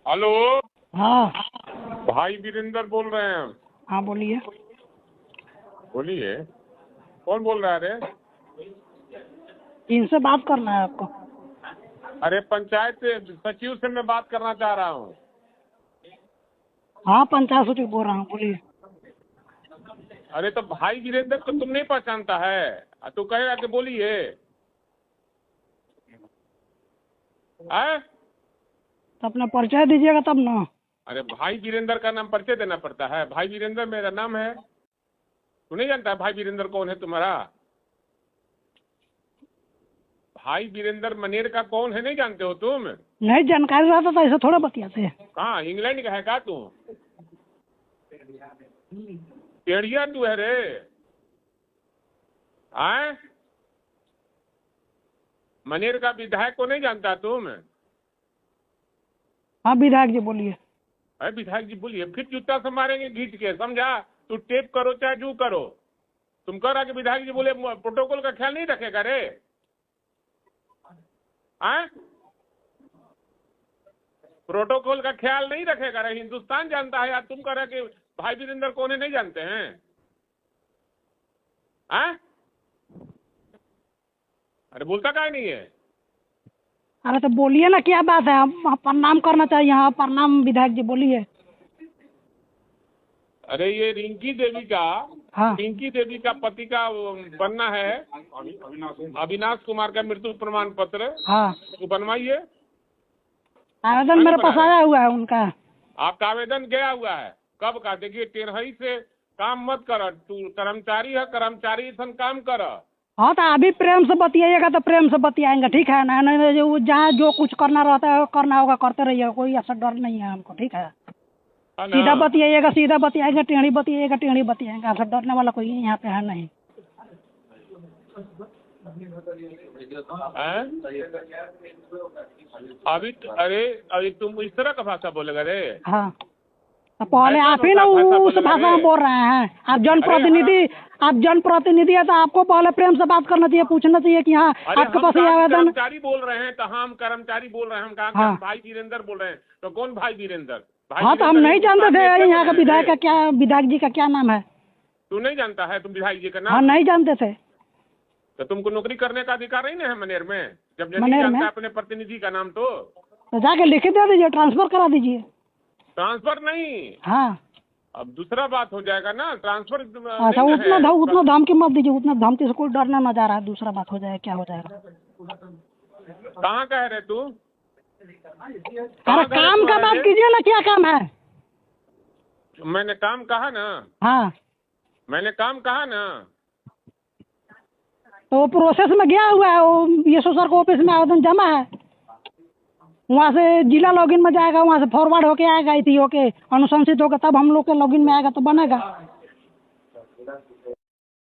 Hello. हाँ भाई वीरेंद्र बोल रहे हैं। हाँ बोलिए। बोलिए, कौन बोल रहा है? अरे इनसे बात करना है आपको? अरे पंचायत सचिव से मैं बात करना चाह रहा हूँ। हाँ पंचायत सचिव बोल रहा हूँ, बोलिए। अरे तो भाई वीरेंद्र को तुम नहीं पहचानता है? तू कहेगा कि बोलिए। तो अपना परिचय दीजिएगा तब ना। अरे भाई वीरेंद्र का नाम परिचय देना पड़ता है? भाई वीरेंद्र मेरा नाम है। तू नहीं जानता है भाई वीरेंद्र कौन है तुम्हारा? भाई वीरेंद्र मनेर का कौन है, नहीं जानते हो तुम? नहीं जानकारी रहता तो ऐसे थोड़ा बतियाते हैं। कहाँ इंग्लैंड का है का तू? टेढ़िया तू है रे। आए मनेर का विधायक को नहीं जानता तुम? हाँ विधायक जी बोलिए। अरे विधायक जी बोलिए, फिर जूता से मारेंगे घींच के, समझा? तू टेप करो चाहे जू करो। तुम कह रहा कि विधायक जी बोले प्रोटोकॉल का ख्याल नहीं रखेगा रे? आए प्रोटोकॉल का ख्याल नहीं रखेगा रे? हिंदुस्तान जानता है यार। तुम कह रहे कि भाई वीरेंद्र कौन है, नहीं जानते हैं? आए अरे बोलता काहे नहीं है? अरे तो बोलिए ना, क्या बात है? हम प्रणाम करना चाहिए। हाँ प्रणाम विधायक जी बोलिए। अरे ये रिंकी देवी का, हाँ रिंकी देवी का पति का बनना है, अविनाश कुमार का मृत्यु प्रमाण पत्र। हाँ तो बनवाइए। आवेदन मेरे पास आया हुआ है उनका। आपका आवेदन गया हुआ है? कब का? देखिए टेढ़ई से काम मत कर। तू कर्मचारी है, कर्मचारी सन काम कर। हाँ तो अभी प्रेम से बतियाइएगा तो प्रेम से बतियाएंगे, ठीक है ना? नहीं जो जहाँ जो कुछ करना रहता है करना होगा, करते रहिएगा, कोई ऐसा डर नहीं है हमको, ठीक है? सीधा बतियाइएगा, सीधा बतियाएंगे, टेढ़ी बतियाइएगा, टेढ़ी बतियाएंगे। ऐसा डरने वाला कोई यहाँ पे है नहीं। अरे तुम इस तरह का भाषा बोलेगा रे? हाँ तो पहले आप ही ना उस भाषा में बोल रहे हैं। आप जनप्रतिनिधि है तो आपको पहले प्रेम से बात करना चाहिए, पूछना चाहिए कि हाँ आपके पास ये आवेदन। कर्मचारी बोल रहे हैं तो हम कर्मचारी बोल रहे हैं। हम कहा भाई वीरेंद्र बोल रहे हैं, तो कौन भाई वीरेंद्र? हाँ तो हम नहीं जानते थे यहाँ का विधायक का क्या, विधायक जी का क्या नाम है? तू नहीं जानता है? तुम विधायक जी का नाम? हाँ नहीं जानते थे। तो तुमको नौकरी करने का अधिकार नहीं है मनेर में? जब नहीं जानता अपने प्रतिनिधि का नाम तो जाके लिख दे दीजिए, ट्रांसफर करा दीजिए। ट्रांसफर नहीं? हाँ अब दूसरा बात हो जाएगा ना, ट्रांसफर। अच्छा उतना धमकी मत दीजिए, उतना धमकी से कोई डरना ना जा रहा है। दूसरा बात हो जाए, क्या हो जाएगा? कहाँ कह रहे तू? अरे काम का बात कीजिए ना, क्या काम है? मैंने काम कहा ना। हाँ मैंने काम कहा ना। तो प्रोसेस में गया हुआ है, वो बीएसओ सर को ऑफिस में आवेदन जमा है, वहाँ से जिला लॉगिन में जाएगा, वहाँ से फॉरवर्ड होके आएगा, इथी होके अनुशंसित होगा, तब हम लोग के लॉगिन में आएगा तो बनेगा।